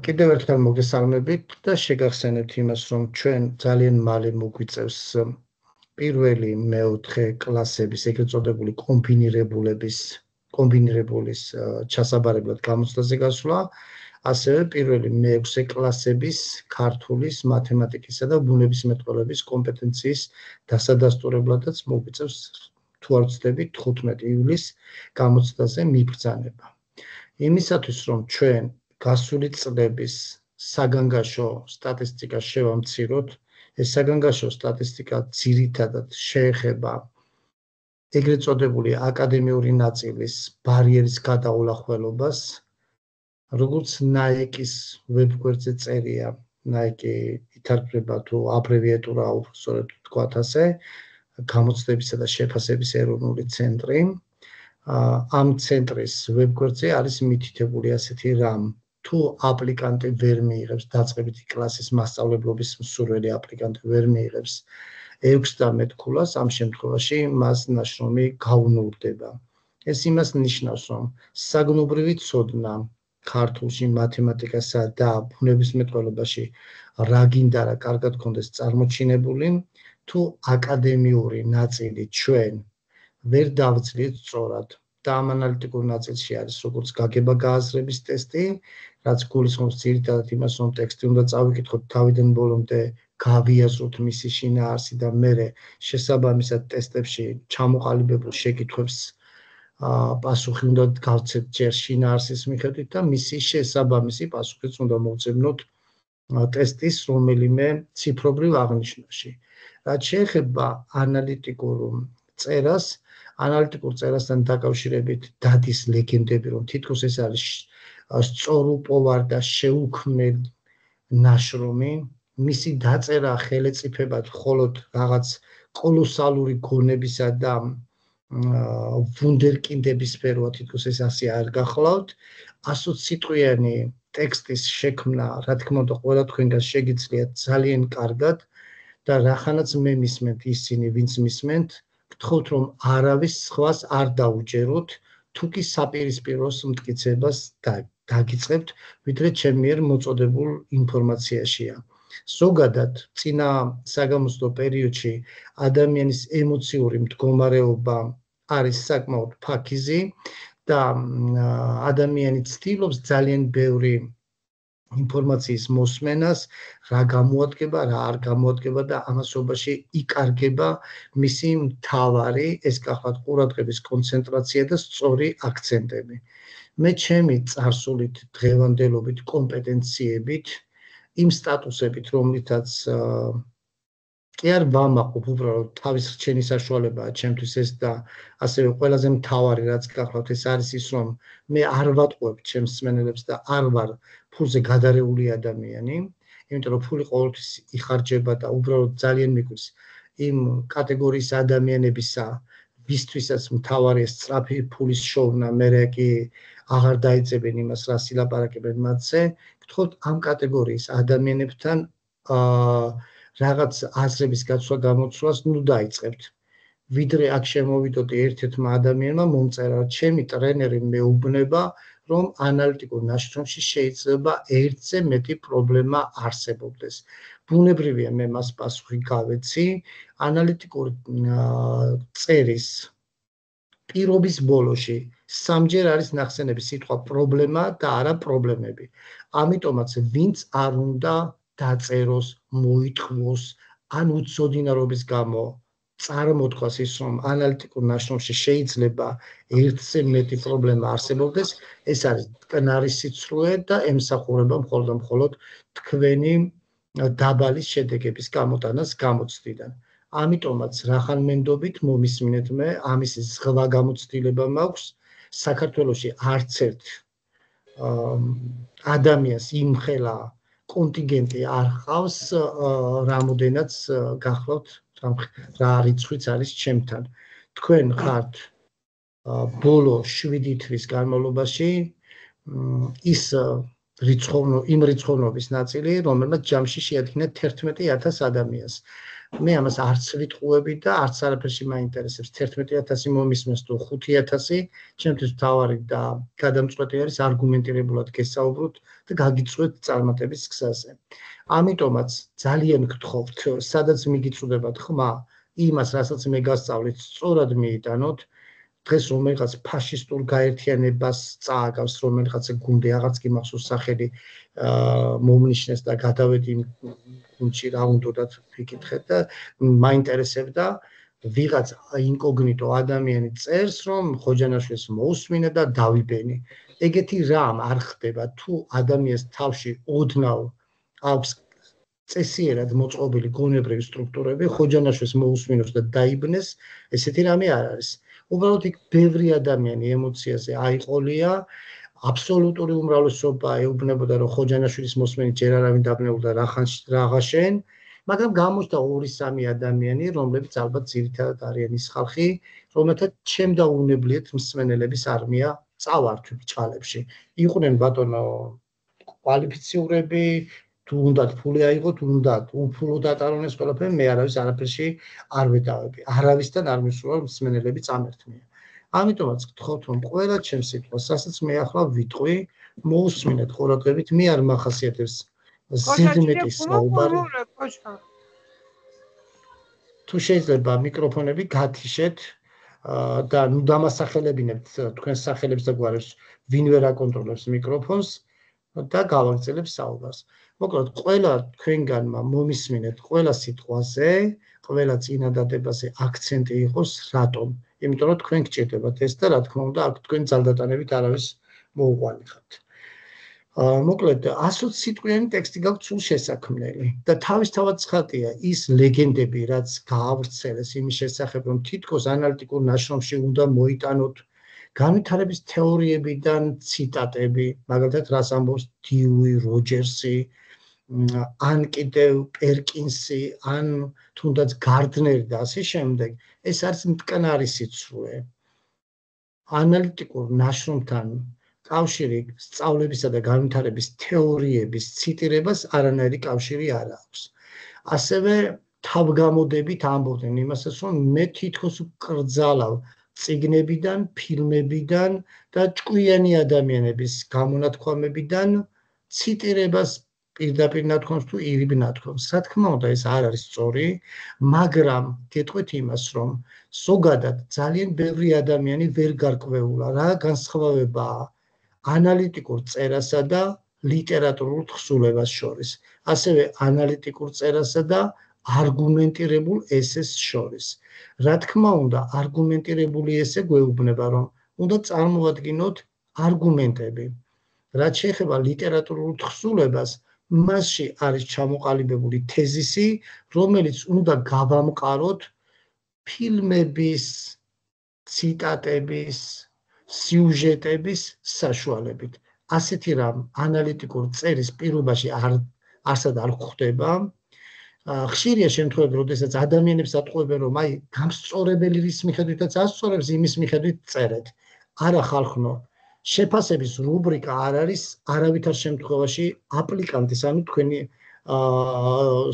კიდევ ერთხელ მოგესალმებით და შეგახსენებთ იმას, რომ ჩვენ ძალიან მალე მოგვიწევს პირველი, მეოთხე კლასების ეგრეთ წოდებული კომბინირებულის ჩასაბარებლად გამოცდაზე გასვლა, ასევე პირველი მეექვსე კლასების ქართულის, მათემატიკისა და ბუნებისმეტყველების კომპეტენციის დასადასტურებლადაც მოგვიწევს, თუ არ ვცდები, 15 ივლისს გამოცდაზე მიბრძანება. იმისათვის, რომ ჩვენ გასული წლების საგანგაშო სტატისტიკას შევამციროთ, ეს საგანგაშო სტატისტიკა ძირითადად შეეხება ეგრეთ წოდებული აკადემიური ნაწილის ბარიერის გადაულახველობას, როგორც ნაეკის ვებგვერდზე წერია, ნაეკი ითარგმნება თუ აბრევიატურა უბრალოდ ვთქვათ ასე, გამოცდებისა და შეფასების ეროვნული ცენტრი. ამ ცენტრის ვებგვერდზე არის მითითებული ასეთი რამ, თუ აპლიკანტი ვერ მიიღებს დაწყებითი კლასის მასწავლებლობის მსურველი აპლიკანტი ვერ მიიღებს 6 ქულას, ამ შემთხვევაში მას ნაშრომი გაუნურდება. ეს იმას ნიშნავს, რომ საგნობრივი ცოდნა ქართულში, მათემატიკასა და ბუნებისმეტყველებაში რა გინდა რა კარგად გქონდეს წარმოჩინებული, თუ აკადემიური ნაწილი ჩვენ ვერ დავძლიეთ სწორად. და ამ ანალიტიკურ ნაწილში არის როგორც გაგება გააზრების ტესტი, რაც გულისხმობს ძირითადად იმას, რომ ტექსტი უნდა წავიკითხოთ თავიდან ბოლომდე, გავიაზროთ მისი შინაარსი და მერე შესაბამისად ტესტებში ჩამოყალიბებულ შეკითხვებს პასუხი უნდა გავცეთ ჯერ შინაარსის მიხედვით და მისი შესაბამისი პასუხიც უნდა მოვძებნოთ ტესტის რომელიმე ციფრობრივ აღნიშვნაში. რაც შეეხება ანალიტიკურ წერას, ანალიტიკურ წერასთან დაკავშირებით დადის ლეგენდები, რომ თითქოს ეს არის სწორუპოვარ და შეუქმნელ ნაშრომი, მისი დაწერა ხელეწიფებად მხოლოდ რაღაც კოლოსალური გონებისა და ვუნდერკინდების სფეროა, თითქოს ეს ასე არ გახლავთ. 100 სიტყვიანი ტექსტის შექმნა, რა თქმა უნდა, ყველა თქვენგან შეგიძლიათ ძალიან კარგად და რახანაც მე მისმენთ ისინი, ვინც მისმენთ, გთხოვთ, რომ არავის სხვას არ დაუჯეროთ, თუ კი საპირისპიროს მტკიცებას დაგიწყებთ, ვიდრე ჩემ მიერ მოწოდებულ ინფორმაციაშია. ზოგადად, წინა საგამოცდო პერიოდში ადამიანის ემოციური მდგომარეობა არის საკმაოდ ფაქიზი და ადამიანი ცდილობს ძალიან ბევრი ინფორმაციის მოსმენას, რა გამოადგება, რა არ გამოადგება და ამასობაში იკარგება მისი მთავარი, ეს გახლავთ ყურადღების კონცენტრაცია და სწორი აქცენტები. მე ჩემი წარსულით, დღევანდელობით, კომპეტენციებით, იმ სტატუსებით, რომლითაც კი არ ვამაყობ, უბრალოდ თავის რჩენის საშუალებაა ჩემთვის ეს და ასევე ყველაზე მთავარი რაც გახლავთ ეს არის ის, რომ მე არ ვატყუებ ჩემს მსმენელებს და არ ვარ ფულზე გადარეული ადამიანი, იმიტომ რომ ფული ყოველთვის იხარჯება და უბრალოდ ძალიან მიგვს იმ კატეგორიის ადამიანებისა, ვისთვისაც მთავარია სწრაფი ფულის შოვნა, მერე კი აღარ დაიძებენ იმას, რას ილაპარაკებენ მათზე, გთხოვთ ამ კატეგორიის ადამიანებთან რაღაც აზრების გაცვლა გამოცვლას ნუ დაიწყებთ. ვიდრე აქ შემოვიდოდი ერთ-ერთმა ადამიანმა მომწერა, ჩემი ტრენერი მეუბნება, რომ ანალიტიკურ ნაშრომში შეიძლება ერთზე მეტი პრობლემა არსებობდეს. ბუნებრივია მე მას პასუხი გავეცი, ანალიტიკური წერის პირობის ბოლოში სამჯერ არის ნახსენები სიტყვა პრობლემა და არა პრობლემები. ამიტომაც ვინც არ უნდა დაწეროს, მოითხოვოს, ან უცოდინარობის გამო წარმოთქვას ის, რომ ანალიტიკურ ნაშრომში შეიძლება ერთზე მეტი პრობლემა არსებობდეს, ეს არის მტკნარი სიცრუე და ემსახურება მხოლოდ თქვენი დაბალი შედეგების გამოტანას გამოცდიდან. ამიტომაც რახან მენდობით მომისმინეთ მე, ამის ზღვა გამოცდილება მაქვს, საქართველოში არც ერთ ადამიანს იმხელა კონტინგენტი არ ყავს, რამოდენაც გახლავთ რა რიცხვიც არის ჩემთან. თქვენ ხართ ბოლო 7 თვის განმავლობაში იმ რიცხოვნობის ნაწილი, რომელმაც ჯამში შეადგინა 11,000 ადამიანს. მე ამას არც ვიტყუები და არც არაფერში მაინტერესებს 11000 მომისმენს თუ 5000, ჩემთვის მთავარი და გადამწყვეტი არის არგუმენტირებულად გესაუბროთ და გაგიწვევთ წარმატების გზაზე. ამიტომაც ძალიან გთხოვთ, სადაც მიგიწვდებათ ხმა, იმას, რასაც მე გასწავლით, სწორად მიიტანოთ. დღეს რომელიღაც ფაშისტურ გაერთიანებას წააგავს, რომელიღაცა გუნდი, აღარც კი მახსოვს სახელი, მომნიშნეს და გადავედი გუნდში რა უნდათ ვიკითხეთ და მაინტერესებდა ვიღაც ინკოგნიტო ადამიანი წერს, რომ ხოჯანაშვილს მოусმინე და დავიბენი. ეგეთი რამ არ ხდება, თუ ადამიანს თავში ოდნავ აქვს წესიერად მოწყობილი გონებრივი სტრუქტურები, ხოჯანაშვილს მოусმინოს და დაიბნეს, ესეთი რამე არ არის. უბრალოდ იქ ბევრი ადამიანი ემოციაზე აიყოლია, აბსოლუტური უმრავლესობა ეუბნებოდა, რომ ხოჯანაშვილის მოსმენით ჯერ არავინ დაბნეულდა რაღაცენ, მაგრამ გამოჩნდა 2-3 ადამიანი, რომლებიც ალბათ ძირითადად არიან ის ხალხი, რომელთაც ჩემ დაუნებლიეთ მსმენელების არმია წავართვი ბჭყალებში. იყვნენ ბატონო კვალიფიციურები, თუ უნდათ ფული აიღოთ, უნდათ უფულო დატარონ ეს ყველაფერი, მე არაფერში არ ვეტავები. არავისთან არ მისულა მსმენელები წამერთმია. ამიტომაც გთხოვთ, რომ ყველა ჩემს სიტყვას, რასაც მე ახლა ვიტყვი, მოусმინეთ ყურადღებით, მე არ მახასიათებს ზედმეტის საუბარი. თუ შეიძლება მიკროფონები გათიშეთ და დამასახელებინებთ თქვენს სახელებს და გვარებს, ვინ ვერ აკონტროლებს მიკროფონს და გავაგრძელებთ საუბარს. მოკლედ, ყველა თქვენგანმა მომისმინეთ ყველა სიტყვაზე, ყველა წინადადებაზე აქცენტი იყოს, რატომ? იმიტომ რომ თქვენ გჭირდებათ ეს და რა თქმა უნდა, აქ თქვენ ძალდატანებით არავის მოუყალიხებთ. მოკლედ, 120 სიტყვიანი ტექსტი გაქვთ სულ შესაქმნელი და თავისთავად ცხადია ის ლეგენდები, რაც გაავრცელეს იმის შესახებ, რომ თითქოს ანალიტიკურ ნაშრომში უნდა მოიტანოთ განვითარების თეორიებიდან ციტატები, მაგალითად, რას ამბობს დიუი როჯერსი, ან კიდევ პერკინსი, ან თუნდაც გარდნერი და ასე შემდეგ, ეს არის მტკნარი სიცრუე. ანალიტიკურ ნაშრომთან კავშირი სწავლებისა და განვითარების თეორიების ციტირებას არანაირი კავშირი არ აქვს. ასევე თავგამოდებით ამბობდნენ იმასაც, რომ მე თითქოს ვკრძალავ წიგნებიდან, ფილმებიდან და ჭკვიანი ადამიანების გამონათქვამებიდან ციტირებას პირდაპირ ნათქვამს თუ ირიბ ნათქვამს. რა თქმა უნდა, ეს არ არის სწორი, მაგრამ გეტყვით იმას, რომ ზოგადად ძალიან ბევრი ადამიანი ვერ გარკვეულა რა განსხვავებაა ანალიტიკურ წერასა და ლიტერატურულ თხზულებას შორის, ასევე ანალიტიკურ წერასა და არგუმენტირებულ ესეს შორის. რა თქმა უნდა, არგუმენტირებული ესე გვეუბნება, რომ უნდა წარმოვადგინოთ არგუმენტები. რაც შეეხება ლიტერატურულ თხზულებას, მასში არის ჩამოყალიბებული თეზისი, რომელიც უნდა გავამყაროთ ფილმების, ციტატების, სიუჟეტების საშუალებით. ასეთი რამ ანალიტიკურ წერის პირობაში არსად არ გვხვდება. ხშირია შემთხვევები, როდესაც ადამიანებს ატყუებენ, რომ აი გამსწორებელი რის მიხედვითაც ასწორებს, იმის მიხედვით წერეთ. არა ხალხნო, შეფასების რუბრიკა არ არის არავითარ შემთხვევაში აპლიკანტის, ანუ თქვენი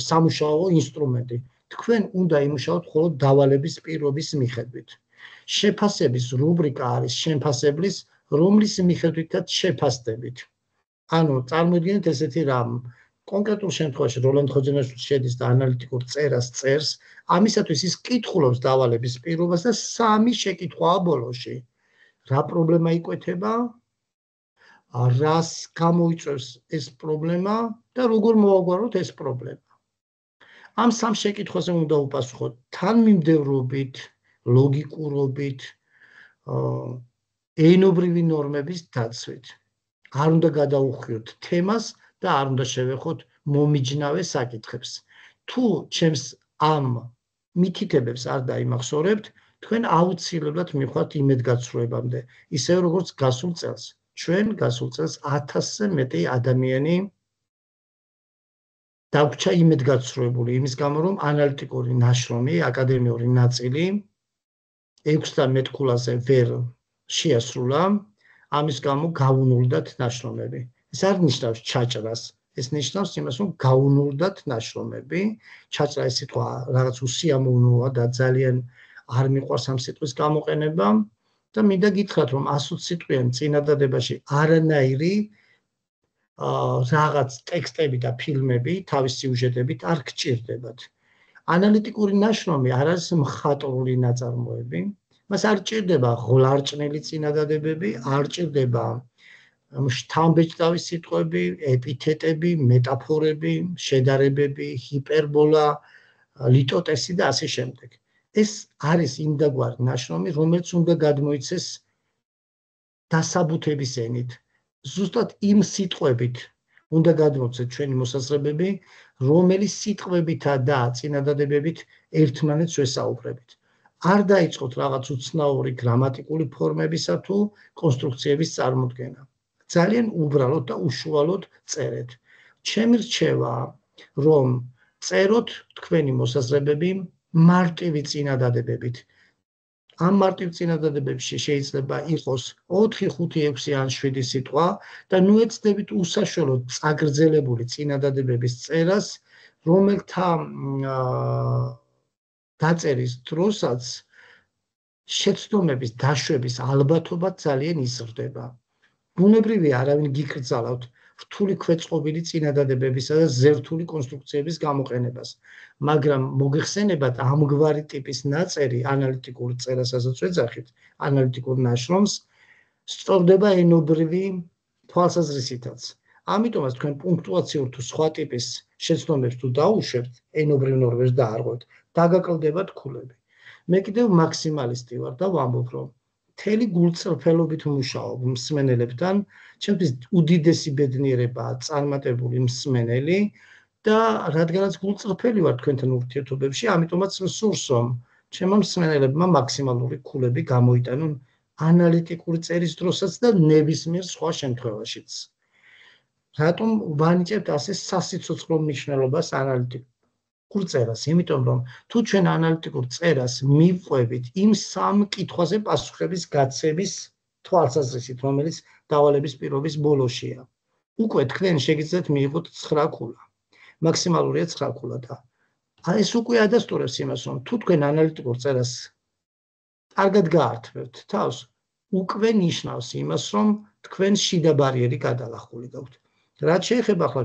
სამუშაო ინსტრუმენტი. თქვენ უნდა იმუშაოთ მხოლოდ დავალების პირობის მიხედვით. შეფასების რუბრიკა არის შემფასებლის, რომლის მიხედვითაც შეფასდებით. ანუ წარმოიდგინეთ ესეთი რამ, კონკრეტულ შემთხვევაში როლანდ ხოჯანაშვილი შედის და ანალიტიკურ წერას წერს, ამისათვის ის კითხულობს დავალების პირობას და 3 შეკითხვაა ბოლოში. რა პრობლემა იკვეთება, რას გამოიწვევს ეს პრობლემა და როგორ მოვაგვაროთ ეს პრობლემა. ამ 3 შეკითხვაზე უნდა უპასუხოთ თანმიმდევრობით, ლოგიკურობით, ენობრივი ნორმების დაცვით. არ უნდა გადაუხვიოთ თემას და არ უნდა შევეხოთ მომიჯნავე საკითხებს. თუ ჩემს ამ მითითებებს არ დაიმახსოვრებთ, თქვენ აუცილებლად მივხვდით იმედგაცრუებამდე, ისევე როგორც გასულ წელს. ჩვენ გასულ წელს 1000-ზე მეტი ადამიანი დაგვჭა იმედგაცრუებული იმის გამო, რომ ანალიტიკური ნაშრომი, აკადემიური ნაწილი 6 ქულაზე ვერ შეასრულა, ამის გამო გავუნულდათ ნაშრომები. ეს არ ნიშნავს ჩაჭრას, ეს ნიშნავს იმას, რომ გაუნურდათ ნაშრომები, ჩაჭრა ეს სიტყვა რაღაც უსიამოვნოა და ძალიან არ მიყვარს ამ სიტყვის გამოყენება და მინდა გითხრათ, რომ 120 სიტყვიან წინადადებაში არანაირი რაღაც ტექსტები და ფილმები თავის სიუჟეტებით არ გჭირდებათ. ანალიტიკური ნაშრომი არ არის მხატვრული ნაწარმოები, მას არ ჭირდება ღლარჭნელი წინადადებები, არ ჭირდება შთამბეჭდავი სიტყვები, ეპითეტები, მეტაფორები, შედარებები, ჰიპერბოლა, ლიტოტესი და ასე შემდეგ. ეს არის იმდაგვარი ნაშრომი, რომელიც უნდა გადმოიცეს დასაბუთების ენით. ზუსტად იმ სიტყვებით უნდა გადმოვცეთ ჩვენი მოსაზრებები, რომელი სიტყვებითა და წინადადებებით ერთმანეთს ვესაუბრებით. არ დაიწყოთ რაღაც უცნაური გრამატიკული ფორმებისა თუ კონსტრუქციების წარმოდგენა. ძალიან უბრალოდ და უშუალოდ წერეთ. ჩემი რჩევა, რომ წეროთ თქვენი მოსაზრებები მარტივი წინადადებებით. ამ მარტივ წინადადებებში შეიძლება იყოს 4, 5, 6 ან 7 სიტყვა და ნუ ეცდებით უსაშველოდ წაგრძელებული წინადადებების წერას, რომელთა დაწერის დროსაც შეცდომების დაშვების ალბათობა ძალიან იზრდება. ბუნებრივია, არავინ გიკრძალავთ რთული ქვეწყობილი წინადადებებისა და ზერთული კონსტრუქციების გამოყენებას, მაგრამ მოგეხსენებათ ამგვარი ტიპის ნაწერი ანალიტიკურ წერასაც ვეძახით, ანალიტიკურ ნაშრომს, სწორდება ენობრივი თვალსაზრისითაც. ამიტომაც თქვენ პუნქტუაციურ თუ სხვა ტიპის შეცდომებს თუ დაუშვებთ, ენობრივ ნორმებს დაარღვევთ, დაგაკლდებათ ქულები. მე კიდევ მაქსიმალისტი ვარ და ვამბობ, რომ მთელი გულწრფელობით მუშაობ მსმენელებთან, ჩემთვის უდიდესი ბედნიერებაა წარმატებული მსმენელი და რადგანაც გულწრფელი ვარ თქვენთან ურთიერთობებში, ამიტომაც მსურს, რომ ჩემმა მსმენელებმა მაქსიმალური ქულები გამოიტანონ ანალიტიკური წერის დროსაც და ნებისმიერ სხვა შემთხვევაშიც. რატომ ვანიჭებთ ასე სასიცოცხლო მნიშვნელობას ანალიტიკურ წერას? იმიტომ რომ თუ ჩვენ ანალიტიკურ წერას მივყვებით იმ 3 კითხვაზე პასუხების გაცემის თვალსაზრისით, რომელიც დავალების პირობის ბოლოშია, უკვე თქვენ შეგიძლიათ მიიღოთ 9 ქულა. მაქსიმალურია 9 ქულა და ეს უკვე ადასტურებს იმას, რომ თუ თქვენ ანალიტიკურ წერას კარგად გაართმევთ თავს, უკვე ნიშნავს იმას, რომ თქვენ შიდა ბარიერი გადალახული გაქვთ. რაც შეეხება ახლა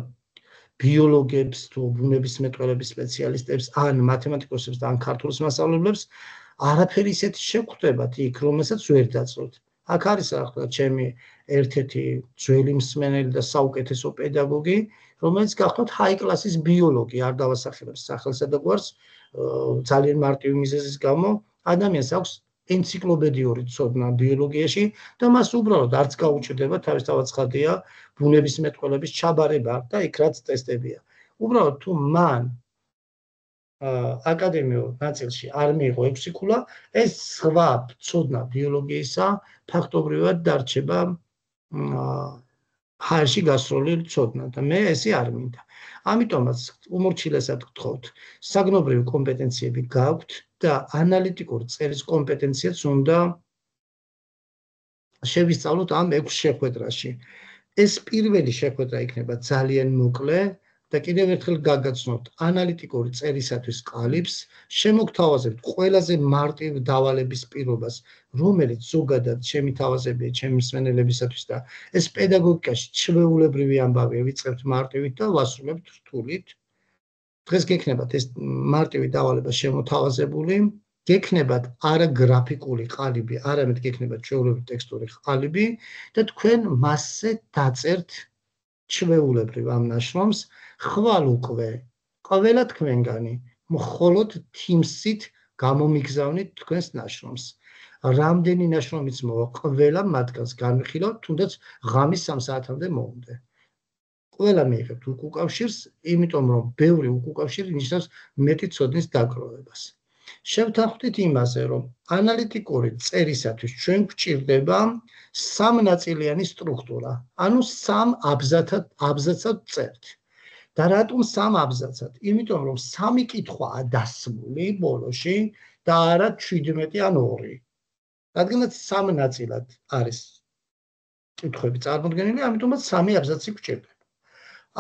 ბიოლოგებს თუ ბუნებისმეტყველების სპეციალისტებს, ან მათემატიკოსებს და ან ქართულის მასწავლებლებს, არაფერი ისეთი შეგხვდებათ იქ, რომელსაც ვერ დაწვევთ. აქ არის ახლა ჩემი ერთ-ერთი ძველი მსმენელი და საუკეთესო პედაგოგი, რომელიც გახლავთ ჰაი კლასის ბიოლოგი, არ დავასახელებ სახელსა და გვარს, ძალიან მარტივი მიზეზის გამო, ადამიანს აქვს ენციკლოპედიური ცოდნა ბიოლოგიაში და მას უბრალოდ არც გაუჭირდება, თავისთავად ცხადია, ბუნებისმეტყველების ჩაბარება და იქ რაც ტესტებია. უბრალოდ თუ მან აკადემიურ ნაწილში არ მიიღო 6 ქულა, ეს სხვა ცოდნა ბიოლოგიისა ფაქტობრივად დარჩება ჰაერში გასროლი ცოდნა და მე ესე არ მინდა. ამიტომაც უმორჩილესად გთხოვთ, საგნობრივი კომპეტენციები გაქვთ და ანალიტიკური წერის კომპეტენციაც უნდა შევისწავლოთ ამ 6 შეხვედრაში. ეს პირველი შეხვედრა იქნება ძალიან მოკლე და კიდევ ერთხელ გაგაცნობთ ანალიტიკური წერისათვის ყალიბს, შემოგთავაზებთ ყველაზე მარტივ დავალების პირობას, რომელიც ზოგადად ჩემი თავაზებია ჩემი მსმენელებისათვის და ეს პედაგოგიკაში ჩვეულებრივი ამბავია, ვიწყებთ მარტივით და ვასრულებთ რთულით. დღეს გექნებათ ეს მარტივი დავალება შემოთავაზებული, გექნებათ არა გრაფიკული ყალიბი, არამედ გექნებათ ჩვეულებრივი ტექსტური ყალიბი და თქვენ მასზე დაწერთ ჩვეულებრივ ამ ნაშრომს, ხვალ უკვე ყველა თქვენგანი მხოლოდ Teams-ით გამომიგზავნით თქვენს ნაშრომს. რამდენი ნაშრომიც მოვა, ყველა მათგანს განვიხილავთ, თუნდაც ღამის 3 საათამდე მოუნდე. ყველა მიიღებთ უკავშირს, იმიტომ რომ ბევრი უკავშირი ნიშნავს მეტი ცოდნის დაგროვებას. შევთანხმდით იმაზე, რომ ანალიტიკური წერისათვის ჩვენ გვჭირდება 3 ნაწილიანი სტრუქტურა, ანუ 3 აბზაცად წერთ. და რატომ 3 აბზაცად? იმიტომ რომ 3 კითხვაა დასმული ბოლოში და არა 17 ან 2. რადგანაც 3 ნაწილად არის კითხვები წარმოდგენილი, ამიტომაც 3 აბზაცი გვჭირდება.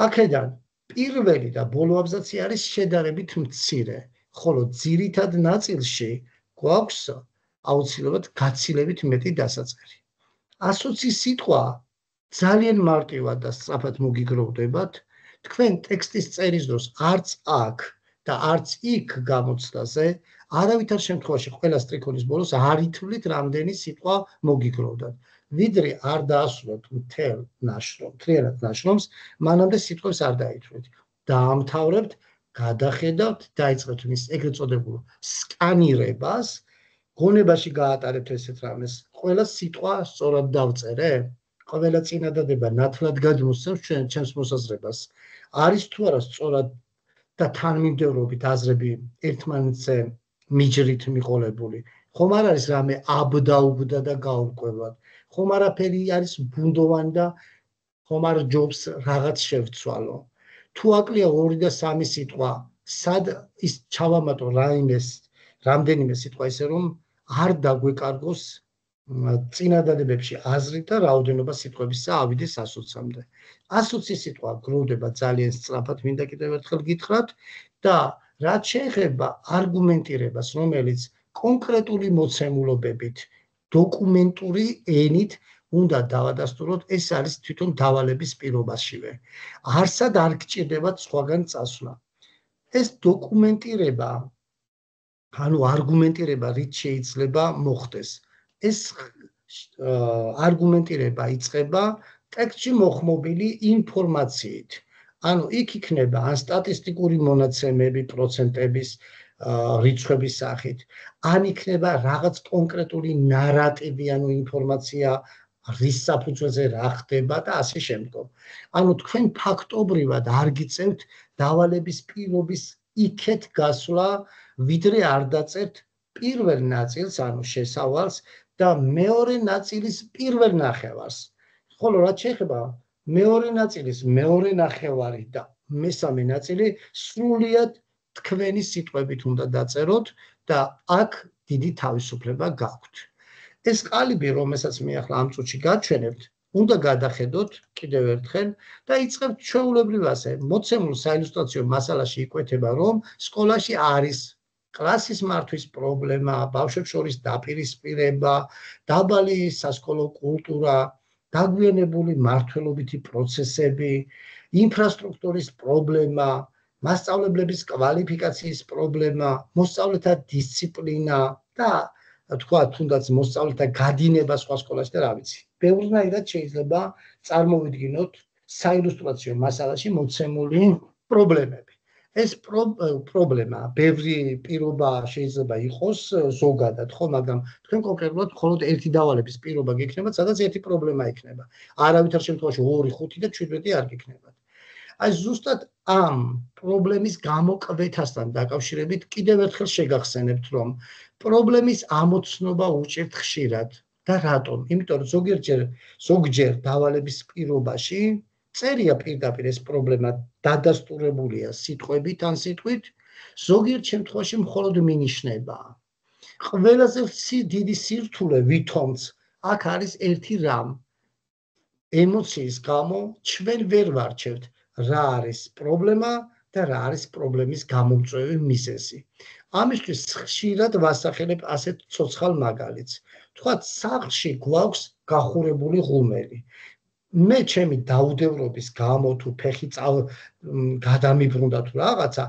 აქედან პირველი და ბოლო აბზაცი არის შედარებით მცირე, ხოლო ძირითად ნაწილში გვაქვს აუცილებლად გაცილებით მეტი დასაწერი. 120 სიტყვა ძალიან მარტივად და სწრაფად მოგიგროვდებათ. თქვენ ტექსტის წერის დროს არც აქ და არც იქ გამოცდაზე არავითარ შემთხვევაში ყველა სტრიქონის ბოლოს არ ითვლით რამდენი სიტყვა მოგიგროვდათ. ვიდრე არ დაასრულოთ მთელ ნაშრომს, მანამდე სიტყვებს არ დაითვლით. დაამთავრებთ, გადახედავთ, დაიწყებთ მის ეგრეთ წოდებულ სკანირებას, გონებაში გაატარებთ ესეთ რამეს, ყველა სიტყვა სწორად დავწერე? ყველა წინადადება ნათლად გადმოსცემს ჩემს მოსაზრებას. არის თუ არა სწორად და თანმიმდევრობით აზრები ერთმანეთზე მიჯრით მიყოლებული? ხომ არ არის რამე აბდაუბდა და გაურკვევად? ხომ არაფერი არის ბუნდოვანი და ხომ არ ჯობს რაღაც შევცვალო? თუ აკლია 2 და 3 სიტყვა, სად ის ჩავამატო რამდენიმე სიტყვა ისე რომ არ დაგვეკარგოს წინადადებებში აზრი და რაოდენობა სიტყვებისა ავიდეს 120-მდე. 120 სიტყვა გროვდება ძალიან სწრაფად, მინდა კიდევ ერთხელ გითხრათ და რაც შეეხება არგუმენტირებას, რომელიც კონკრეტული მოცემულობებით, დოკუმენტური ენით უნდა დავადასტუროთ, ეს არის თვითონ დავალების პირობაშივე. არსად არ გჭირდებათ სხვაგან წასვლა. ეს დოკუმენტირება, ანუ არგუმენტირება რით შეიძლება მოხდეს? ეს არგუმენტირება იწყება ტექსტში მოხმობილი ინფორმაციით. ანუ იქ იქნება ან სტატისტიკური მონაცემები პროცენტების რიცხვების სახით, ან იქნება რაღაც კონკრეტული ნარატივი, ანუ ინფორმაცია რის საფუძველზე რა ხდება და ასე შემდგომ. ანუ თქვენ ფაქტობრივად არ გიწევთ დავალების პირობის იქეთ გასვლა, ვიდრე არ დაწერთ პირველ ნაწილს, ანუ შესავალს და მეორე ნაწილის პირველ ნახევარს. ხოლო რაც შეეხება მეორე ნაწილის მეორე ნახევარი და მესამე ნაწილი სრულიად თქვენი სიტყვებით უნდა დაწეროთ და აქ დიდი თავისუფლება გაქვთ. ეს ყალიბი, რომელსაც მე ახლა ამ წუთში გაჩვენებთ, უნდა გადახედოთ კიდევ ერთხელ და იწყებთ ჩვეულებრივ ასე მოცემულ საილუსტრაციო მასალაში იკვეთება, რომ სკოლაში არის კლასის მართვის პრობლემა, ბავშვებს შორის დაპირისპირება, დაბალი სასკოლო კულტურა, დაგვიანებული მმართველობითი პროცესები, ინფრასტრუქტურის პრობლემა, მასწავლებლების კვალიფიკაციის პრობლემა, მოსწავლეთა დისციპლინა და თქვა თუნდაც მოსწავლეთა გადინება სხვა სკოლაში და რა ვიცი. ბევრნაირად შეიძლება წარმოვიდგინოთ საილუსტრაციო მასალაში მოცემული პრობლემები. ეს პრობლემა, ბევრი პირობა შეიძლება იყოს ზოგადად, ხო, მაგრამ თქვენ კონკრეტულად მხოლოდ ერთი დავალების პირობა გექნებათ, სადაც ერთი პრობლემა იქნება. არავითარ შემთხვევაში 2, 5 და 17 არ გექნებათ. აი ზუსტად ამ პრობლემის გამოკვეთასთან დაკავშირებით კიდევ ერთხელ შეგახსენებთ, რომ პრობლემის ამოცნობა უჭირთ ხშირად და რატომ? იმიტომ რომ ზოგჯერ დავალების პირობაში წერია პირდაპირ ეს პრობლემა დადასტურებულია სიტყვებით ან სიტყვით, ზოგიერთ შემთხვევაში მხოლოდ მინიშნებაა. ყველაზე დიდი სირთულე ვითომც აქ არის ერთი რამ. ემოციის გამო ჩვენ ვერ ვარჩევთ რა არის პრობლემა და რა არის პრობლემის გამომწვევი მიზეზი. ამისთვის ხშირად ვასახელებ ასეთ ცოცხალ მაგალითს. თქვათ, სახლში გვაქვს გახურებული ღუმელი. მე ჩემი დაუდევრობის გამო თუ ფეხი გადამიბრუნდა თუ რაღაცა,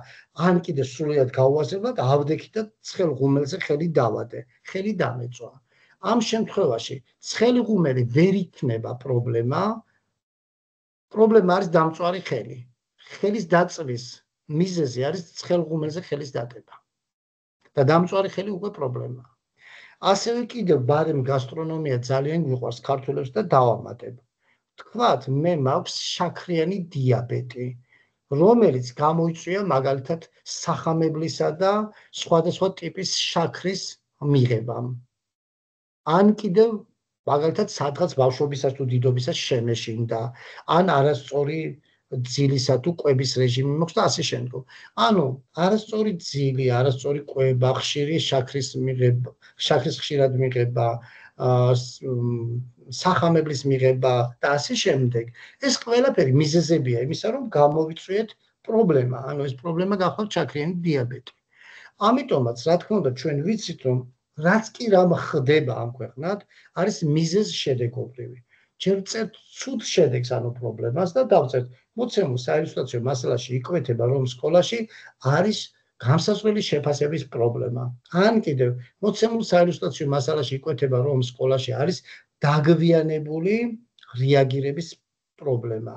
ან კიდე სრულიად გაუაზრებლად ავდექი და ცხელ ღუმელზე ხელი დავადე, ხელი დამეწვა. ამ შემთხვევაში ცხელი ღუმელი ვერ იქნება პრობლემა. პრობლემა არის დამწვარი ხელი. ხელის დაწვის მიზეზი არის ცხელ ღუმელზე ხელის დატება. და დამწვარი ხელი უკვე პრობლემაა. ასევე კიდევ ბარემ გასტრონომია ძალიან გვიყვარს ქართველებს და დავამატებ. თქვათ, მე მაქვს შაქრიანი დიაბეტი, რომელიც გამოიწვია მაგალითად სახამებლისა და სხვადასხვა ტიპის შაქრის მიღებამ. ან კიდევ მაგალითად სადღაც ბავშვობისას თუ დიდობისას შემეშინდა, ან არასწორი ძილისა თუ კვების რეჟიმი მოხდა და ასე შემდგომ. ანუ არასწორი ძილი, არასწორი კვება, ხშირი შაქრის ხშირად მიღება, სახამებლის მიღება და ასე შემდეგ. ეს ყველაფერი მიზეზებია იმისა, რომ გამოვიწვიეთ პრობლემა, ანუ ეს პრობლემა გახლავთ შაქრიანი დიაბეტი. ამიტომაც, რა თქმა უნდა, ჩვენ ვიცით, რომ რაც კი რამ ხდება ამ ქვეყნად, არის მიზეზ-შედეგობრივი. ჯერ ვწერთ ცუდ შედეგს, ანუ პრობლემას და დავწერთ მოცემულ საილუსტრაციო მასალაში იკვეთება, რომ სკოლაში არის განსაზღვრელი შეფასების პრობლემა. ან კიდევ მოცემულ საილუსტრაციო მასალაში იკვეთება, რომ სკოლაში არის დაგვიანებული რეაგირების პრობლემა.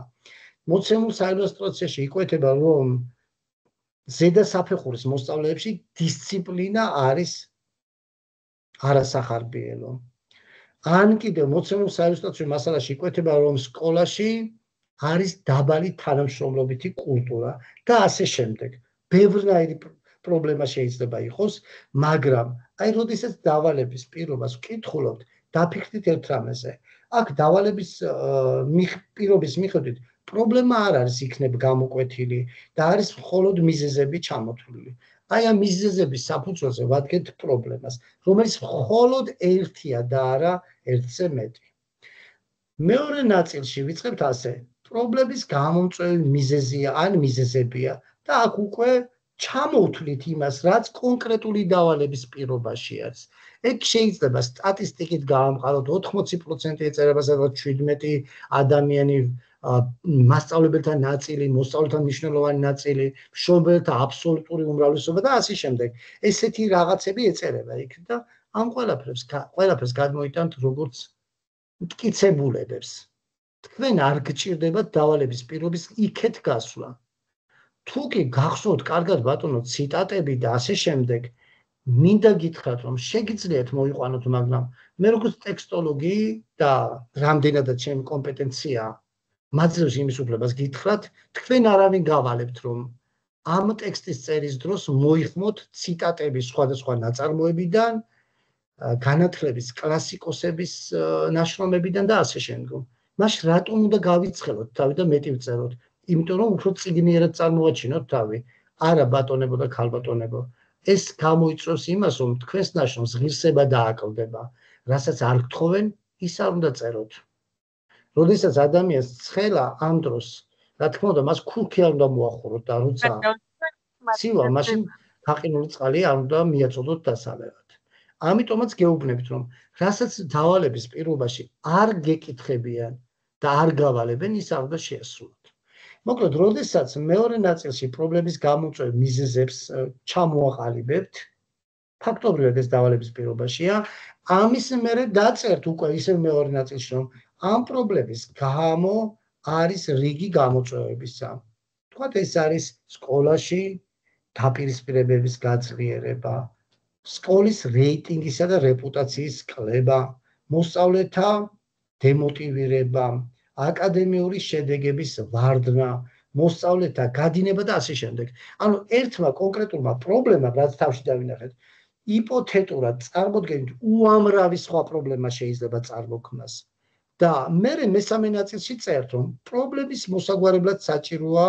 მოცემულ საილუსტრაციაში იკვეთება, რომ ზედა საფეხურის მოსწავლეებში დისციპლინა არის არასახარბიელო. ან კიდევ მოცემულ საილუსტრაციო მასალაში იკვეთება, რომ სკოლაში არის დაბალი თანამშრომლობითი კულტურა და ასე შემდეგ. ბევრნაირი პრობლემა შეიძლება იყოს, მაგრამ აი როდესაც დავალების პირობას ვკითხულობთ, დაფიქრდით ერთ რამეზე. აქ დავალების პირობის მიხედვით პრობლემა არ არის იქნებ გამოკვეთილი და არის მხოლოდ მიზეზები ჩამოთვლილი. აი ამ მიზეზების საფუძველზე ვადგეთ პრობლემას, რომელიც მხოლოდ ერთია და არა ერთზე მეტი. მეორე ნაწილში ვიწყებთ ასე, პრობლემის გამომწვევი მიზეზია ან მიზეზებია და აქ უკვე ჩამოვთვლით იმას, რაც კონკრეტული დავალების პირობაში არის. ეგ შეიძლება სტატისტიკით გავამყაროთ, 80% ეწერება სადღაც 17 ადამიანი მასწავლებელთა ნაწილი, მოსწავლეთა მნიშვნელოვანი ნაწილი, მშობელთა აბსოლუტური უმრავლესობა და ასე შემდეგ. ესეთი რაღაცები ეწერება იქ და ამ ყველაფერს გადმოიტანთ როგორც მტკიცებულებებს. თქვენ არ გჭირდებათ დავალების პირობის იქეთ გასვლა. თუ კი გახსოვთ კარგად ბატონო ციტატები და ასე შემდეგ, მინდა გითხრათ, რომ შეგიძლიათ მოიყვანოთ, მაგრამ მე როგორც ტექსტოლოგი და რამდენადაც ჩემი კომპეტენცია მაძლევს იმის უფლებას გითხრათ, თქვენ არავინ გავალებთ, რომ ამ ტექსტის წერის დროს მოიხმოთ ციტატები სხვადასხვა ნაწარმოებიდან, განათლების კლასიკოსების ნაშრომებიდან და ასე შემდეგ. მაშინ რატომ უნდა გავიცხელოთ თავი და მეტი ვწეროთ? იმიტომ რომ უფრო წიგნიერად წარმოვაჩინოთ თავი. არა ბატონებო და ქალბატონებო. ეს გამოიწვევს იმას, რომ თქვენს ნაშრომს ღირსება დააკლდება, რასაც არ გთხოვენ, ის არ უნდა წეროთ. როდესაც ადამიანს ცხელა ამ დროს, რა თქმა უნდა, მას ქურქი არ უნდა მოახუროთ და როცა ცივა, მაშინ გაყინული წყალი არ უნდა მიაწოდოთ დასალევად. ამიტომაც გეუბნებით, რომ რასაც დავალების პირობაში არ გეკითხებიან და არ გავალებენ, ის არ უნდა შეასრულოთ. მოკლედ, როდესაც მეორე ნაწილში პრობლემის გამომწვევ მიზეზებს ჩამოაყალიბებთ, ფაქტობრივად ეს დავალების პირობაშია, ამის მერე დაწერთ უკვე ისევ მეორე ნაწილში, რომ ამ პრობლემის გამო არის რიგი გამოწვევებისა. თქვათ ეს არის სკოლაში დაპირისპირებების გაძლიერება, სკოლის რეიტინგისა და რეპუტაციის კლება, მოსწავლეთა დემოტივირება, აკადემიური შედეგების ვარდნა, მოსწავლეთა გადინება და ასე შემდეგ. ანუ ერთმა კონკრეტულმა პრობლემამ, რაც თავში დავინახეთ, იპოთეტურად წარმოდგენით უამრავი სხვა პრობლემა შეიძლება წარმოქმნას. და მერე მესამე ნაწილში წერთ, რომ პრობლემის მოსაგვარებლად საჭიროა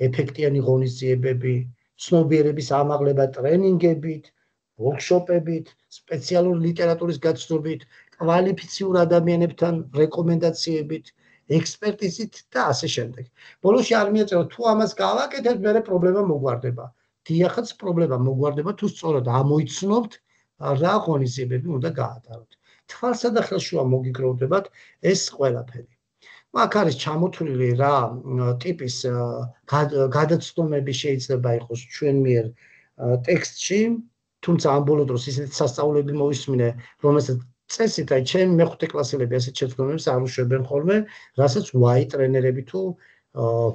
ეფექტიანი ღონისძიებები, ცნობიერების ამაღლება ტრენინგებით, ვორქშოპებით, სპეციალური ლიტერატურის გაცნობით, კვალიფიციურ ადამიანებთან რეკომენდაციებით, ექსპერტიზით და ასე შემდეგ. ბოლოში არ მიეწეროთ, თუ ამას გავაკეთებთ, მერე პრობლემა მოგვარდება. დიახაც, პრობლემა მოგვარდება, თუ სწორად ამოიცნობთ, რა ღონისძიებები უნდა გაატაროთ. თვალსა და ხელშუა მოგიგროვდებათ ეს ყველაფერი. აქ არის ჩამოთვლილი რა ტიპის გადაცდომები შეიძლება იყოს ჩვენ მიერ ტექსტში, თუმცა ამ ბოლო დროს ისეთი სასწაულები მოვისმინე, რომელსაც წესით აი ჩემი მეხუთე კლასელები ასეთ შეცდომებს არ უშვებენ ხოლმე, რასაც ვაი ტრენერები თუ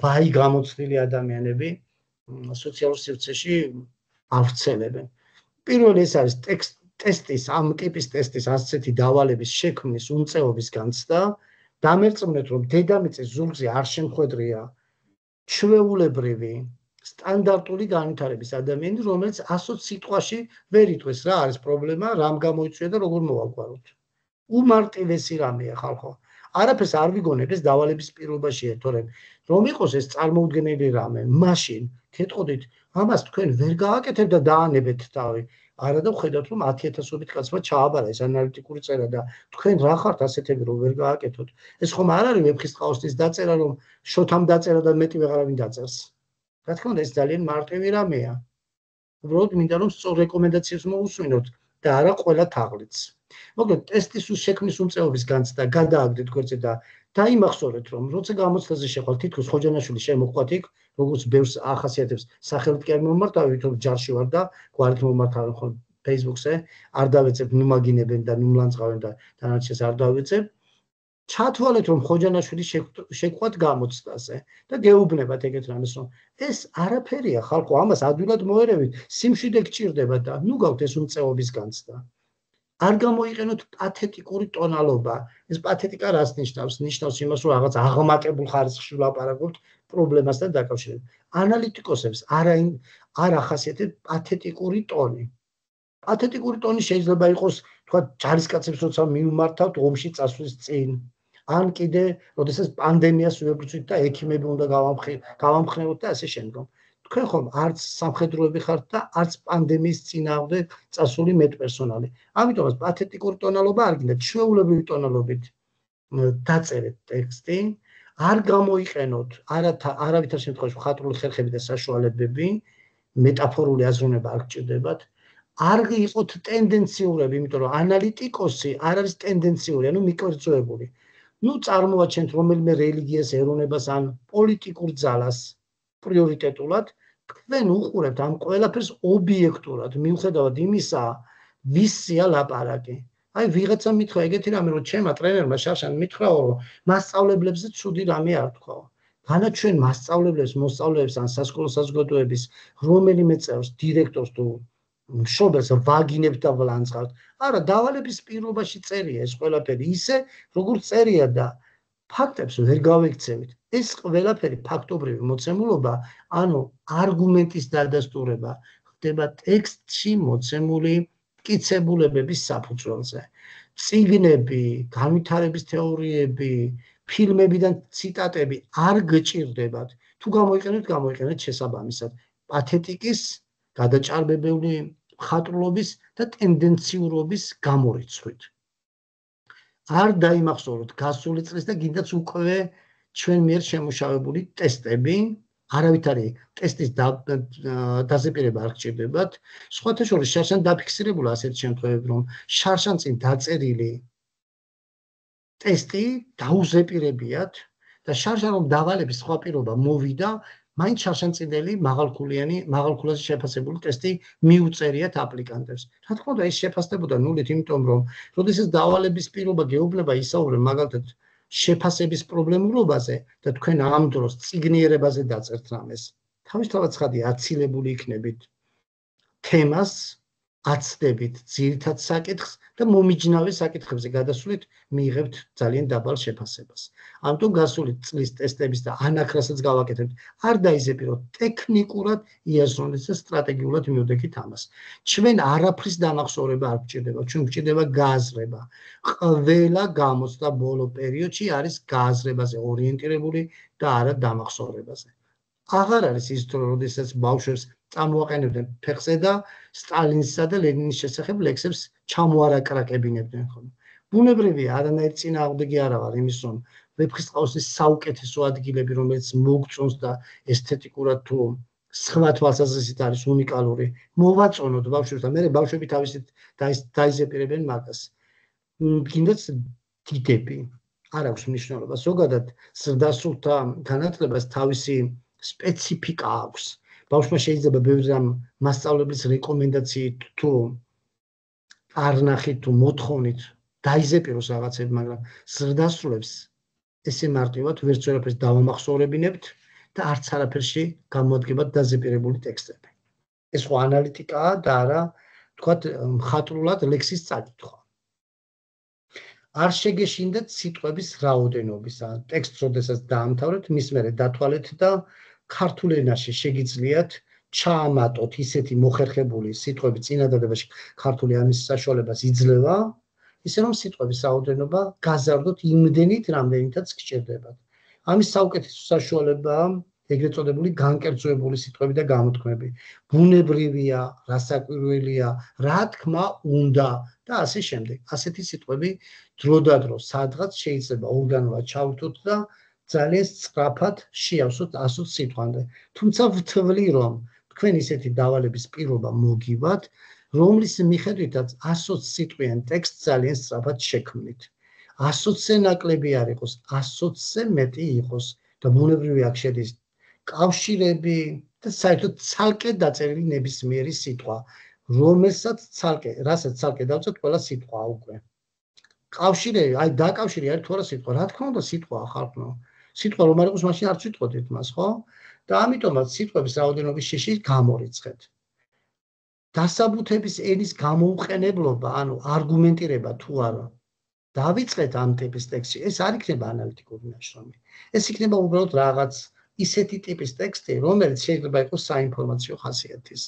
ვაი გამოცდილი ადამიანები სოციალურ სივრცეში ავრცელებენ. პირველი ეს არის ტესტის, ამ ტიპის ტესტის ასეთი დავალების შექმნის უმწეობის განცდა, დამერწმუნეთ, რომ დედამიწის ზურგზე არ შემხვედრია ჩვეულებრივი სტანდარტული განვითარების ადამიანი, რომელიც 100 სიტყვაში ვერ იტყვის რა არის პრობლემა, რამ გამოიწვია და როგორ მოვაგვაროთ. უმარტივესი რამეა ხალხო. არაფერს არ ვიგონებდეს დავალების პირობაშია, თორემ რომ იყოს ეს წარმოუდგენელი რამე, მაშინ გეტყოდით, ამას თქვენ ვერ გააკეთებთ და დაანებეთ თავი. არა და ვხედავთ, რომ 10,000-ობით კაცმა ჩააბარა ეს ანალიტიკური წერა და თქვენ რა ხართ ასეთები, რომ ვერ გააკეთოთ. ეს ხომ არ არის ვეფხისტყაოსნის დაწერა, რომ შოთამ დაწერა და მეტი ვეღარავინ დაწერს. რა თქმა უნდა, ეს ძალიან მარტივი რამეა. უბრალოდ მინდა რომ სწორ რეკომენდაციებს მოусვინოთ და არა ყველა თაღლითს. მოკლედ, ტესტის შექმნის უმწეობის განცდა გადააგდეთ გვერდზე და დაიმახსოვრეთ, რომ როცა გამოცდაზე შეხვდით, თითქოს ხოჯანაშვილი შემოყვათ იქ, როგორც ბევრს ახასიათებს, სახელით კი არ მომმართავი, ვითომ ჯარში ვარ და გვარით მომმართავენ ხოლმე Facebook-ზე, არ დავეცებ, ნუ მაგინებენ და ნუ მლანძღავენ და დანარჩენს არ დავეცებ. ჩათვალეთ, რომ ხოჯანაშვილი შეგვყავთ გამოცდაზე და გეუბნებათ ეგეთ რამეს, რომ ეს არაფერია, ხალხო, ამას ადვილად მოერევით, სიმშვიდე გჭირდება და ნუ გაქვთ ეს უმწეობის განცდა. არ გამოიყენოთ პათეტიკური ტონალობა. ეს პათეტიკა რას ნიშნავს? ნიშნავს იმას, რომ რაღაც აღმაკებულ ხარისხში ვლაპარაკობთ პრობლემასთან დაკავშირებით. ანალიტიკოსებს არ ახასიათებთ პათეტიკური ტონი. პათეტიკური ტონი შეიძლება იყოს, თქვა, ჯარისკაცებს როცა მიუმართავთ ომში წასვლის წინ. ან კიდე, როდესაც პანდემიას ვიბრუცით და ექიმები უნდა გავამხნევოთ და ასე შემდგომ. თქვენ ხომ არც სამხედროები ხართ და არც პანდემიის წინააღმდეგ წასული მეტპერსონალი. ამიტომაც პათეტიკური ტონალობა არ გინდათ, ჩვეულებრივი ტონალობით დაწერეთ ტექსტი, არ გამოიყენოთ არავითარ შემთხვევაში მხატვრული ხერხები და საშუალებები, მეტაფორული აზროვნება არ გჭირდებათ. არ იყოთ ტენდენციურები, იმიტომ რომ ანალიტიკოსი არ არის ტენდენციური, ანუ მიკერძოებული. ნუ წარმოაჩენთ რომელიმე რელიგიას, ეროვნებას ან პოლიტიკურ ძალას პრიორიტეტულად, თქვენ უყურებთ ამ ყველაფერს ობიექტურად, მიუხედავად იმისა, ვისია ლაპარაკი. აი ვიღაცა მითხრა ეგეთი რამე, რომ ჩემმა ტრენერმა შარშან მითხრაო, რომ მასწავლებლებზე ცუდი რამე არ თქვაო. განაჩვენ მასწავლებლებს, მოსწავლეებს ან სასკოლო საზოგადოების რომელიმე წევრს, დირექტორს თუ მშობელს ვაგინებთ და ვლანძღავთ. არა, დავალების პირობაში წერია ეს ყველაფერი ისე, როგორც წერია და ფაქტებს ვერ გავექცევით. ეს ყველაფერი ფაქტობრივი მოცემულობა, ანუ არგუმენტის დადასტურება ხდება ტექსტში მოცემული მტკიცებულებების საფუძველზე. წიგნები, განვითარების თეორიები, ფილმებიდან ციტატები არ გჭირდებათ. თუ გამოიყენეთ შესაბამისად პათეტიკის, გადაჭარბებული მხატვრულობის და ტენდენციურობის გამორიცხვით. არ დაიმახსოვროთ გასული წლის და გინდაც უკვე ჩვენ მიერ შემუშავებული ტესტები, არავითარი ტესტის დაზეპირება არ გჭირდებათ. სხვათა შორის შარშან დაფიქსირებულა ასეთ შემთხვევები, რომ შარშან წინ დაწერილი ტესტი დაუზეპირებიათ და შარშან რომ დავალების სხვა პირობა მოვიდა, მაინც შარშანწინელი მაღალქულაზე შეფასებული ტესტი მიუწერიათ აპლიკანტებს. რა თქმა უნდა, ეს შეფასდებოდა ნულით, იმიტომ რომ როდესაც დავალების პირობა გეუბნება ისაუბრებ მაგალითად შეფასების პრობლემურობაზე და თქვენ ამ დროს წიგნიერებაზე დაწერთ რამეს. თავისთავად ცხადია, აცილებული იქნებით თემას, აცდებით ძირითად საკითხს და მომიჯნავე საკითხებზე გადასვლით მიიღებთ ძალიან დაბალ შეფასებას. ამიტომ გასული წლის ტესტების და ანაქრასაც გავაკეთებთ, არ დაიზეპიროთ ტექნიკურად იაზრონეთ და სტრატეგიულად მივდექით ამას. ჩვენ არაფრის დამახსოვრება არ გვჭირდება, ჩვენ გვჭირდება გააზრება. ყველა გამოცდა ბოლო პერიოდში არის გააზრებაზე ორიენტირებული და არა დამახსოვრებაზე. აღარ არის ის დრო, როდესაც ბავშვებს წამოაყენებდნენ ფეხზე და სტალინსა და ლენინის შესახებ ლექსებს ჩამოარაკრაკებინებდნენ ხოლმე. ბუნებრივია, არანაირი წინააღმდეგი არა ვარ იმის, რომ ვეფხისტყაოსნის საუკეთესო ადგილები, რომელიც მოგწონს და ესთეტიკურად თუ სხვა თვალსაზრისით არის უნიკალური, მოვაწონოთ ბავშვებს და მე ბავშვები თავისით დაიზეპირებენ მაგას. გინდათ დიდები, არ აქვს მნიშვნელობა. ზოგადად ზრდასრულთა განათლებას თავისი სპეციფიკა აქვს. ბავშვმა შეიძლება ბევრი რამ მასწავლებლის რეკომენდაციით თუ არნახით თუ მოთხოვნით დაიზეპიროს რაღაცები, მაგრამ ზრდასრულებს ესე მარტივად ვერც ვერაფერს დავამახსოვრებინებთ და არც არაფერში გამოადგებათ დაზეპირებული ტექსტები. ეს ხო ანალიტიკაა და არა, თქვათ, მხატვრულად ლექსის წაკითხვა. არ შეგეშინდეთ სიტყვების რაოდენობის, ტექსტს როდესაც დაამთავრეთ, მის მერე დათვალეთ და ქართულ ენაში შეგიძლიათ ჩაამატოთ ისეთი მოხერხებული სიტყვები წინადადებაში ქართული ენის საშუალებას იძლევა, ისე რომ სიტყვების რაოდენობა გაზარდოთ იმდენით, რამდენითაც გჭირდებათ. ამის საუკეთესო საშუალებაა ეგრეთ წოდებული განკერძოებული სიტყვები და გამოთქმები. ბუნებრივია, რასაკვირველია, რა თქმა უნდა და ასე შემდეგ. ასეთი სიტყვები დროდადრო სადღაც შეიძლება ორგანულად ჩავრთოთ და ძალიან სწრაფად შეავსოთ 100 სიტყვამდე. თუმცა ვთვლი, რომ თქვენ ისეთი დავალების პირობა მოგივათ, რომლის მიხედვითაც 100 სიტყვიან ტექსტს ძალიან სწრაფად შექმნით. 100-ზე ნაკლები არ იყოს, 100-ზე მეტი იყოს და ბუნებრივი აქ შედის კავშირები და საერთოდ ცალკე დაწერილი ნებისმიერი სიტყვა, რასაც ცალკე დავწერთ, ყველა სიტყვა უკვე. კავშირები, აი დაკავშირი არის თუ არა სიტყვა, რა თქმა უნდა სიტყვაა ხალხო. სიტყვა რომ არ იყოს, მაშინ არ ვიტყოდით მას, ხო? და ამიტომაც სიტყვების რაოდენობის შიში გამორიცხეთ. დასაბუთების ენის გამოუყენებლობა, ანუ არგუმენტირება თუ არა, დავიწყეთ ამ ტიპის ტექსტში, ეს არ იქნება ანალიტიკური ნაშრომი. ეს იქნება უბრალოდ რაღაც ისეთი ტიპის ტექსტი, რომელიც შეიძლება იყოს საინფორმაციო ხასიათის.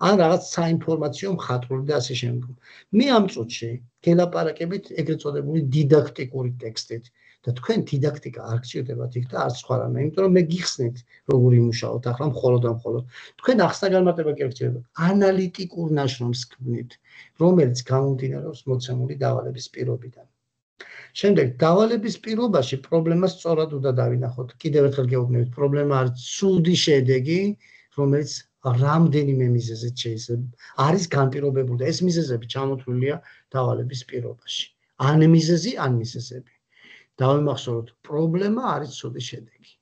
ან რაღაც საინფორმაციო მხატვრული და ასე შემდეგ. მე ამ წუთში გელაპარაკებით ეგრეთ წოდებული დიდაქტიკური ტექსტით და თქვენ დიდაქტიკა არ გჭირდებათ იქ და არც სხვა რამე, იმიტომ რომ მე გიხსნით როგორ იმუშაოთ ახლა მხოლოდ და მხოლოდ. თქვენ ახსნა-განმარტება კი არ გჭირდებათ, ანალიტიკურ ნაშრომს გქნით, რომელიც გამომდინარეობს მოცემული დავალების პირობიდან. შემდეგ დავალების პირობაში პრობლემას სწორად უნდა დავინახოთ. კიდევ ერთხელ გეუბნებით, პრობლემა არის ცუდი შედეგი, რომელიც რამდენიმე მიზეზით შეიძლება არის განპირობებული და ეს მიზეზები ჩამოთვლილია დავალების პირობაში. ან მიზეზი, ან მიზეზები. დავიმახსოვროთ, პრობლემა არის ცუდი შედეგი.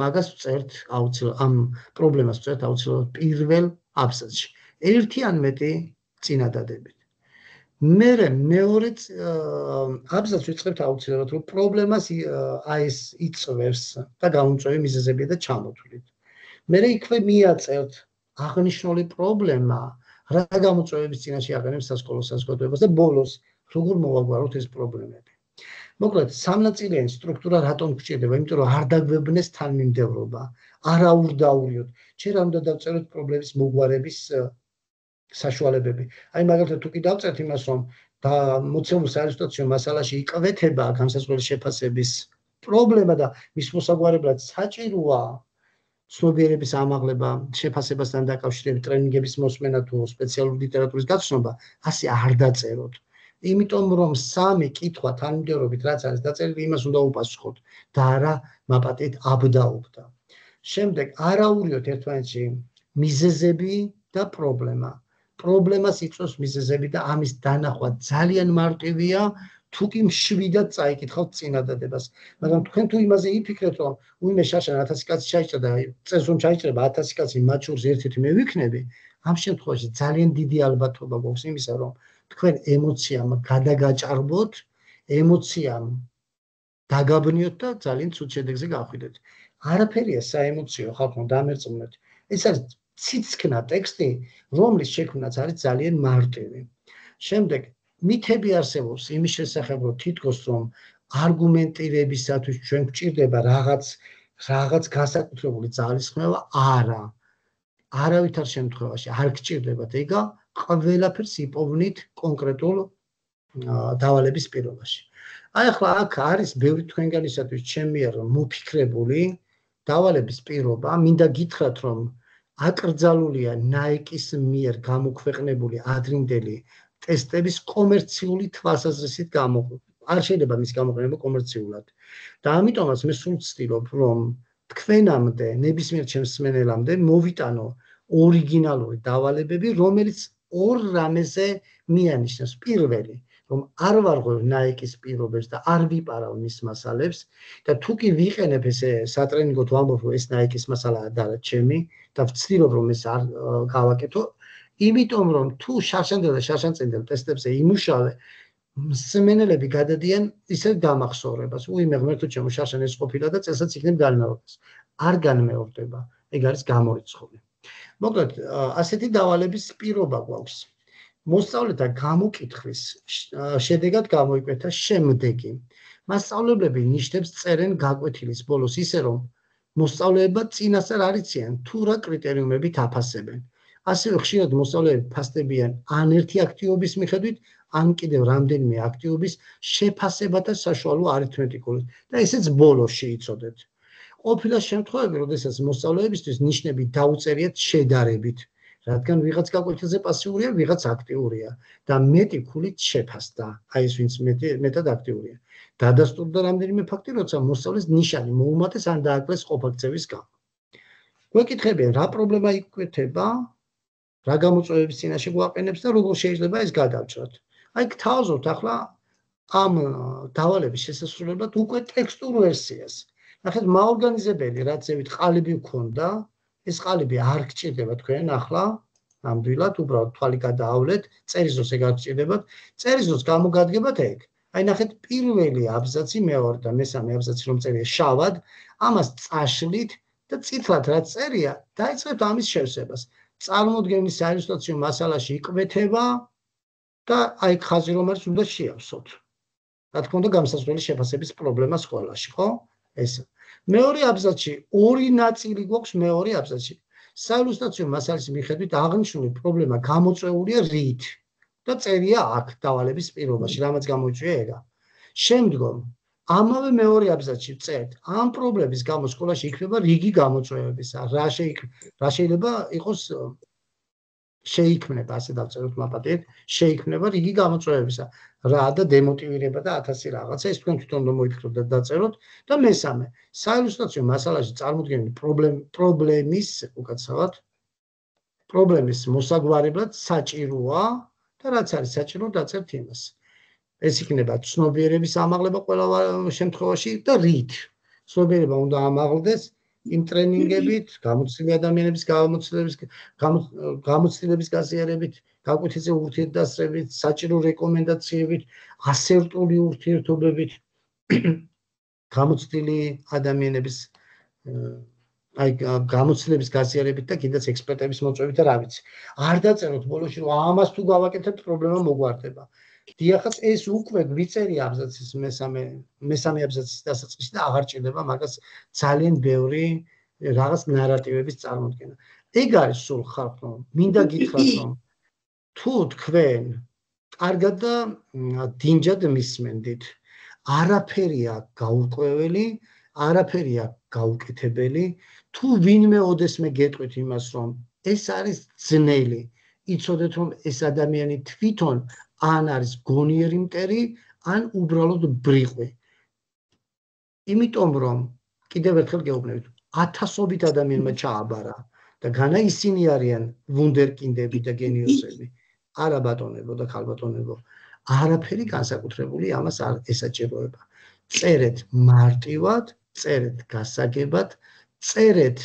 მაგას ვწერთ აუცილებლად, ამ პრობლემას ვწერთ აუცილებლად პირველ აბზაცში. ერთი ან მეტი წინადადებით. მერე მეორე აბზაცს ვიწყებთ აუცილებლად, რომ პრობლემას აი ეს იწვევს და გამოწვევი მიზეზებია და ჩამოთვლით. მერე იქვე მიაწერთ აღნიშნული პრობლემა, რა გამოწვევების წინაშე აყენებს სასკოლო საზოგადოებას და ბოლოს როგორ მოვაგვაროთ ეს პრობლემები. მოკლედ, სამნაწილიანი სტრუქტურა რატომ გჭირდება? იმიტომ რომ არ დაგვებნეს თანმიმდევრობა, არაურდაურიოთ. ჯერ არ უნდა დავწეროთ პრობლემის მოგვარების საშუალებები. აი მაგალითად თუ კი დავწერთ იმას, რომ მოცემულ საილუსტრაციო მასალაში იკვეთება განსაზღვრელი შეფასების პრობლემა და მის მოსაგვარებლად საჭიროა ცნობიერების ამაღლება, შეფასებასთან დაკავშირებით ტრენინგების მოსმენა თუ სპეციალური ლიტერატურის გაცნობა, ასე არ დაწეროთ. იმიტომ რომ სამი კითხვა თანმიმდევრობით რაც არის დაწერილი, იმას უნდა უპასუხოთ და არა მაპატით აბდაუბდა. შემდეგ არაურიოთ ერთმანეთში მიზეზები და პრობლემა. პრობლემას იწვევს მიზეზები და ამის დანახვა ძალიან მარტივია, თუ კი მშვიდად წაიკითხავთ წინადადებას. მაგრამ თქვენ თუ იმაზე იფიქრეთ, რომ უიმე შაშან 1000 კაცი ჩაიჭრა და წელს რომ ჩაიჭრება 1000 კაცი მათ შორის ერთ-ერთი მე ვიქნები, ამ შემთხვევაში ძალიან დიდი ალბათობა გვაქვს იმისა, რომ თქვენ ემოციამ გადაგაჭარბოთ, ემოციამ დაგაბნიოთ და ძალიან ცუდ შედეგზე გავხვიდეთ. არაფერია საემოციო ხალხო, დამერწმუნეთ. ეს არის ციცქნა ტექსტი, რომლის შექმნაც არის ძალიან მარტივი. შემდეგ მითები არსებობს იმის შესახებ, რომ თითქოს რომ არგუმენტირებისათვის ჩვენ გვჭირდება რაღაც განსაკუთრებული ძალისხმევა, არა. არავითარ შემთხვევაში არ გჭირდებათ, ეგა ყველაფერს იპოვნით კონკრეტულ დავალების პირობაში. აი ახლა აქ არის ბევრი თქვენგანისათვის ჩემი მიერ მოფიქრებული დავალების პირობა, მინდა გითხრათ, რომ აკრძალულია ნაიკის მიერ გამოქვეყნებული ადრინდელი ტესტების კომერციული თვალსაზრისით არ შეიძლება მის გამოყენება კომერციულად. და ამიტომაც მე სულ ვცდილობ, რომ თქვენამდე, ნებისმიერ ჩემს მსმენელამდე მოვიტანო ორიგინალური დავალებები, რომელიც ორ რამეზე მიანიშნებს. პირველი, რომ არ ვარღვევ ნაიკის პირობებს და არ ვიპარავ მის მასალებს და თუ კი ვიყენებ ესე სატრენინგოდ ვამბობ, რომ ეს ნაიკის მასალაა და ჩემი და ვცდილობ, რომ ეს არ გავაკეთო, იმიტომ რომ თუ შარშანდელ და შარშანწინდელ ტესტებზე იმუშავე, მსმენელები გადადიან ისევ დამახსოვრებას. უიმე ღმერთო ჩემო, შარშან ეს ყოფილა და წელსაც იქნებ განმეორდეს. არ განმეორდება, ეგ არის გამორიცხული. მოკლედ, ასეთი დავალების პირობა გვაქვს. მოსწავლეთა გამოკითხვის შედეგად გამოიკვეთა შემდეგი. მასწავლებლები ნიშნებს წერენ გაკვეთილის ბოლოს ისე, რომ მოსწავლეებმა წინასწარ არ იციან, თუ რა კრიტერიუმებით აფასებენ. ასევე ხშირად მოსწავლეები ფასდებიან ან ერთი აქტივობის მიხედვით, ან კიდევ რამდენიმე აქტივობის შეფასებათა საშუალო არითმეტიკული და ესეც ბოლოში იცოდეთ. ყოფილა შემთხვევები, როდესაც მოსწავლეებისთვის ნიშნები დაუწერიათ შედარებით, რადგან ვიღაც გაკვეთილზე პასიურია, ვიღაც აქტიურია და მეტი ქულით შეფასდა, აი ეს ვინც მეტად აქტიურია. დადასტურდა რამდენიმე ფაქტი, როცა მოსწავლეს ნიშანი მოუმატეს ან დააკლეს ყოფა-ქცევის გამო. გვეკითხებიან, რა პრობლემა იკვეთება, რა გამოწვევების წინაშე გვაყენებს და როგორ შეიძლება ეს გადავჭრათ. აი გთავაზობთ ახლა ამ დავალების შესასრულებლად უკვე ტექსტურ ვერსიას. ნახეთ, მაორგანიზებელი, რაც ზევით ყალიბი გქონდა, ეს ყალიბი არ გჭირდება თქვენ ახლა, ნამდვილად, უბრალოდ თვალი გადაავლეთ, წერის დროს ეგ არ გჭირდებათ, წერის დროს გამოგადგებათ ეგ. აი ნახეთ, პირველი აბზაცი, მეორე და მესამე აბზაცი რომ წერია შავად, ამას წაშლით და წითლად რაც წერია, დაიწყებთ ამის შევსებას. წარმოდგენის საილუსტრაციო მასალაში იკვეთება და აი ხაზი რომ არის უნდა შეავსოთ. რა თქმა უნდა, გამსაზღვრელი შეფასების პრობლემა სკოლაში, ხო? ეს. მეორე აბზაცში ორი ნაწილი გვაქვს მეორე აბზაცში. საილუსტრაციო მასალის მიხედვით აღნიშნული პრობლემა გამოწვეულია რით და წერია აქ დავალების პირობაში, რამაც გამოიწვია ეგა. შემდგომ ამავე მეორე აბზაცში წერთ, ამ პრობლემის გამო სკოლაში იქნება რიგი გამოწვევებისა. რა შეიძლება იყოს შეიქმნება, ასე დავწეროთ მაპატიეთ, შეიქმნება რიგი გამოწვევებისა. რა და დემოტივირება და 1000 რაღაცა, ეს თქვენ თვითონ რომ მოითხროთ და დაწეროთ და მესამე, საილუსტრაციო მასალაში წარმოდგენილი პრობლემის, უკაცრავად, პრობლემის მოსაგვარებლად საჭიროა და რაც არის საჭირო დაწერთ იმას. ეს იქნება ცნობიერების ამაღლება ყველა შემთხვევაში და რით. ცნობიერება უნდა ამაღლდეს იმ ტრენინგებით, გამოცდილი ადამიანების გამოცდილების გაზიარებით, გაკვეთილზე ურთიერთდასწრებით, საჭირო რეკომენდაციებით, ასერტული ურთიერთობებით, გამოცდილი ადამიანების აი გამოცდილების გაზიარებით და კიდეც ექსპერტების მოწვევით და რა ვიცი. არ დაწეროთ ბოლოში რომ ამას თუ გავაკეთებთ პრობლემა მოგვარდება. დიახაც ეს უკვე გვიწერია აბზაცის მესამე აბზაცის დასაწყისში და აღარ ჭირდება მაგას ძალიან ბევრი რაღაც ნარატივების წარმოდგენა. ეგ არის სულ ხალხო, მინდა გითხრათ რომ თუ თქვენ კარგად და დინჯად მისმენდით, არაფერია გაურკვეველი, არაფერია გაუკეთებელი, თუ ვინმე ოდესმე გეტყვით იმას რომ ეს არის ძნელი, იცოდეთ რომ ეს ადამიანი თვითონ ან არის გონიერი მტერი, ან უბრალოდ ბრიყვი. იმიტომ რომ კიდევ ერთხელ გეუბნებით, ათასობით ადამიანმა ჩააბარა და განა ისინი არიან ვუნდერკინდები და გენიოსები. არა ბატონებო და ქალბატონებო, არაფერი განსაკუთრებული ამას არ ესაჭიროება. წერეთ მარტივად, წერეთ გასაგებად, წერეთ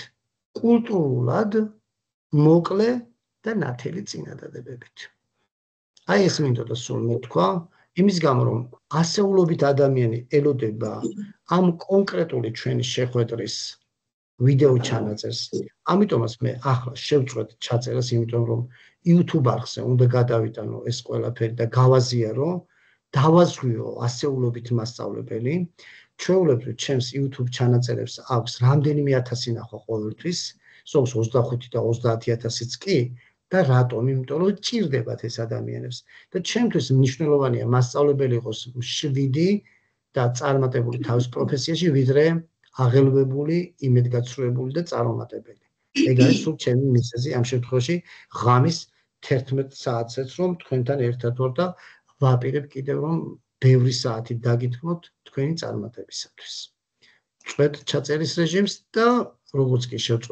კულტურულად, მოკლე და ნათელი წინადადებებით. აი ეს მინდოდა სულ მეთქვა, იმის გამო რომ ასეულობით ადამიანი ელოდება ამ კონკრეტული ჩვენი შეხვედრის ვიდეო ჩანაწერს. ამიტომაც მე ახლა შევწყვეტ ჩაწერას, იმიტომ რომ YouTube არხზე უნდა გადავიტანო ეს ყველაფერი და გავაზიარო, დავაზღვიო ასეულობით მასწავლებელი. ჩვეულებრივ ჩემს YouTube ჩანაწერებს აქვს რამდენიმე ათასი ნახვა ყოველთვის, ზოგს 25 და 30000-იც კი. და რატომ? იმიტომ რომ ჭირდებათ ეს ადამიანებს და ჩემთვის მნიშვნელოვანია მასწავლებელი იყოს მშვიდი და წარმატებული თავის პროფესიაში, ვიდრე აღელვებული, იმედგაცრუებული და წარუმატებელი. ეგ არის სულ ჩემი მიზეზი ამ შემთხვევაში ღამის 11 საათზეც რომ თქვენთან ერთად ვარ და ვაპირებ კიდევ რომ ბევრი საათი დაგითმოთ თქვენი წარმატებისათვის. წვეთ ჩაწერის რეჟიმს და როგორც კი შევწყვეტ